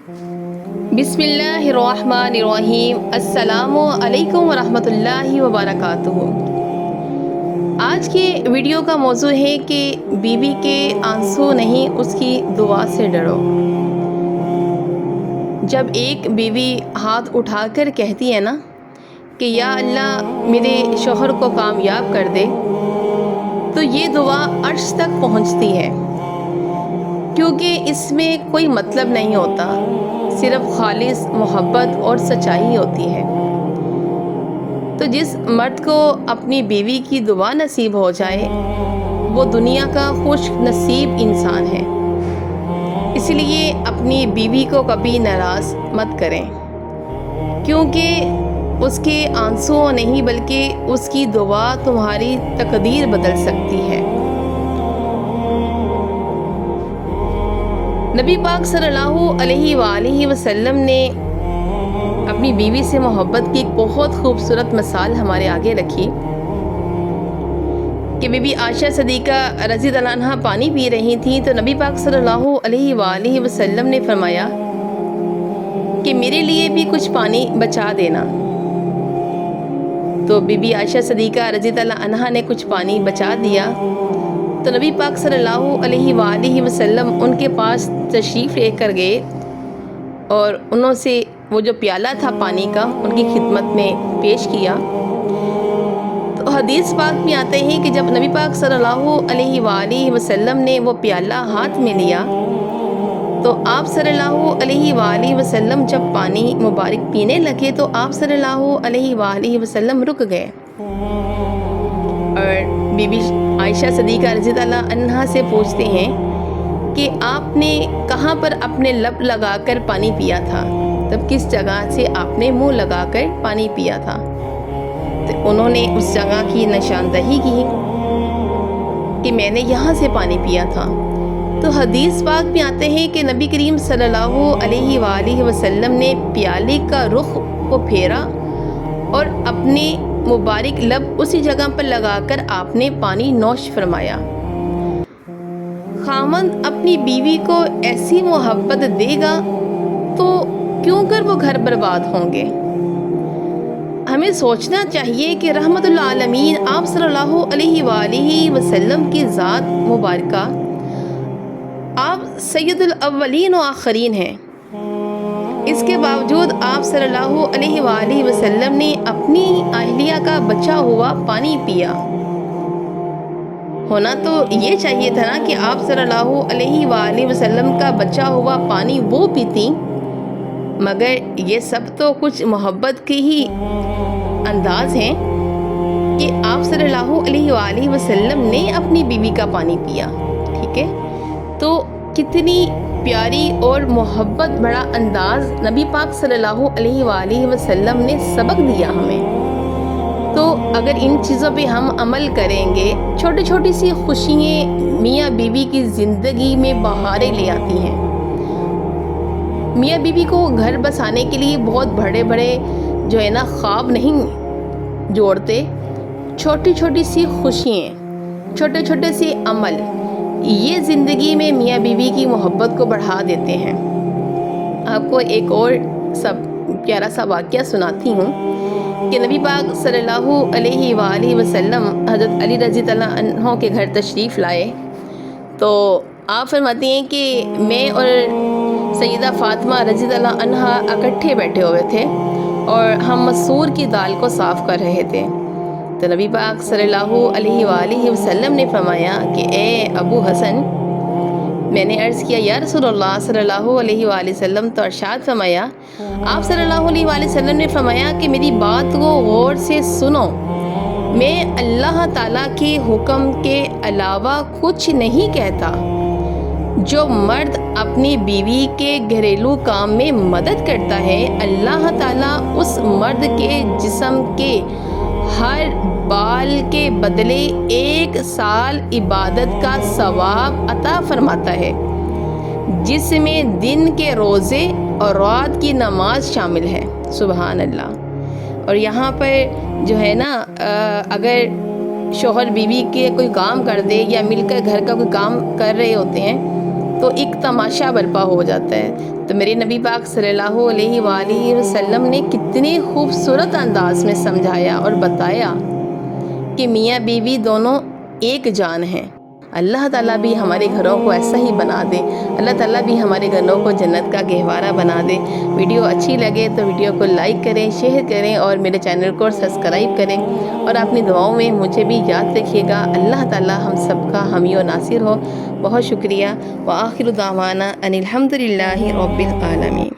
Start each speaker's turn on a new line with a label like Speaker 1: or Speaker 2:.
Speaker 1: बिस्मिल्लाहिर्रहमानिर्रहीम। अस्सलामु अलैकुम वरहमतुल्लाहि वबरकातुहू। आज के वीडियो का मौजू है कि बीवी के आंसू नहीं, उसकी दुआ से डरो। जब एक बीवी हाथ उठाकर कहती है ना कि या अल्लाह मेरे शौहर को कामयाब कर दे, तो ये दुआ अर्श तक पहुंचती है, क्योंकि इसमें कोई मतलब नहीं होता, सिर्फ खालिस मोहब्बत और सच्चाई होती है। तो जिस मर्द को अपनी बीवी की दुआ नसीब हो जाए, वो दुनिया का खुश नसीब इंसान है। इसलिए अपनी बीवी को कभी नाराज़ मत करें, क्योंकि उसके आंसुओं नहीं बल्कि उसकी दुआ तुम्हारी तकदीर बदल सकती है। नबी पाक सल्लल्लाहु अलैहि वसल्लम ने अपनी बीवी से मोहब्बत की एक बहुत खूबसूरत मिसाल हमारे आगे रखी कि बीबी आयशा सदीका रज़ी अल्लाह अन्हा पानी पी रही थी, तो नबी पाक सल्लल्लाहु अलैहि वसल्लम ने फरमाया कि मेरे लिए भी कुछ पानी बचा देना। तो बीबी आयशा सदीका रज़ी अल्लाह अन्हा ने कुछ पानी बचा दिया। तो नबी पाक सल्लल्लाहु अलैहि वसल्लम उनके पास तशरीफ़ लेकर गए और उन्होंने वो जो प्याला था पानी का उनकी खिदमत में पेश किया। तो हदीस पाक में आते हैं कि जब नबी पाक सल्लल्लाहु अलैहि वसल्लम ने वो प्याला हाथ में लिया, तो आप सल्लल्लाहु अलैहि वसल्लम जब पानी मुबारक पीने लगे तो आप सल्लल्लाहु अलैहि वसल्लम रुक गए और बीबी आयशा सदीका रज़ी अल्लाह अन्हा से पूछते हैं कि आपने कहाँ पर अपने लब लगाकर पानी पिया था, तब किस जगह से आपने मुंह लगाकर पानी पिया था। तो उन्होंने उस जगह की निशानदही की कि मैंने यहाँ से पानी पिया था। तो हदीस पाक में आते हैं कि नबी करीम सल्लल्लाहु अलैहि वसल्लम ने प्याले का रुख को फेरा और अपने मुबारक लब उसी जगह पर लगाकर आपने पानी नोश फरमाया। खामंद अपनी बीवी को ऐसी मोहब्बत देगा तो क्यों कर वो घर बर्बाद होंगे। हमें सोचना चाहिए कि रहमतुल आलमीन आप सल्लल्लाहु अलैहि वसल्लम की ज़ात मुबारका, आप सैयदुल अव्वलीन व आखरीन हैं। इसके बावजूद आप सल्लल्लाहु अलैहि वसल्लम ने अपनी अहलिया का बचा हुआ पानी पिया। होना तो ये चाहिए था ना कि आप सल्लल्लाहु अलैहि वसल्लम का बचा हुआ पानी वो पीती, मगर ये सब तो कुछ मोहब्बत के ही अंदाज हैं कि आप सल्लल्लाहु अलैहि वसल्लम ने अपनी बीवी का पानी पिया। ठीक है, तो कितनी प्यारी और मोहब्बत भरा अंदाज नबी पाक सल्लल्लाहु अलैहि वसल्लम ने सबक दिया हमें। तो अगर इन चीज़ों पे हम अमल करेंगे, छोटी छोटी सी खुशियाँ मियाँ बीवी की ज़िंदगी में बहारें ले आती हैं। मियाँ बीवी को घर बसाने के लिए बहुत बड़े बड़े जो है ना ख्वाब नहीं जोड़ते, छोटी छोटी सी खुशियाँ, छोटे छोटे से अमल, ये ज़िंदगी में मियाँ बीवी की मोहब्बत को बढ़ा देते हैं। आपको एक और सब प्यारा सा वाक़या सुनाती हूँ कि नबी पाक सल्लल्लाहु अलैहि वसल्लम हज़रत अली रज़ी अल्लाह अन्हु के घर तशरीफ़ लाए। तो आप फरमाती हैं कि मैं और सैयदा फ़ातिमा रज़ी अल्लाह अन्हा इकट्ठे बैठे हुए थे और हम मसूर की दाल को साफ़ कर रहे थे। तो नबी पाक सल्लल्लाहु अलैहि वसल्लम ने फरमाया कि ए अबू हसन, मैंने अर्ज़ किया या रसूलल्लाह सल्लल्लाहु अलैहि वसल्लम, तो अरशाद फरमाया, आप सल्लल्लाहु अलैहि वसल्लम ने फरमाया कि मेरी बात को गौर से सुनो, मैं अल्लाह ताला के हुक्म के अलावा कुछ नहीं कहता। जो मर्द अपनी बीवी के घरेलू काम में मदद करता है, अल्लाह ताला उस मर्द के जिस्म के हर बाल के बदले 1 साल इबादत का सवाब अता फरमाता है, जिसमें दिन के रोज़े और रात की नमाज शामिल है। सुबहान अल्लाह। और यहाँ पर जो है ना, अगर शौहर बीवी के कोई काम कर दे या मिलकर घर का कोई काम कर रहे होते हैं तो एक तमाशा बर्पा हो जाता है। تو میرے نبی پاک صلی اللہ علیہ وآلہ وسلم نے کتنے خوبصورت انداز میں سمجھایا اور بتایا کہ میاں بیوی دونوں ایک جان ہیں۔ اللہ تعالیٰ بھی ہمارے گھروں کو ایسا ہی بنا دے، اللہ تعالیٰ بھی ہمارے گھروں کو جنت کا گہوارہ بنا دے۔ ویڈیو اچھی لگے تو ویڈیو کو لائک کریں، شیئر کریں اور میرے چینل کو سبسکرائب کریں، اور اپنی دعاؤں میں مجھے بھی یاد رکھیے گا۔ اللہ تعالیٰ ہم سب کا حامی و ناصر ہو۔ بہت شکریہ۔ وآخر دعوانا ان الحمد للہ رب العالمین۔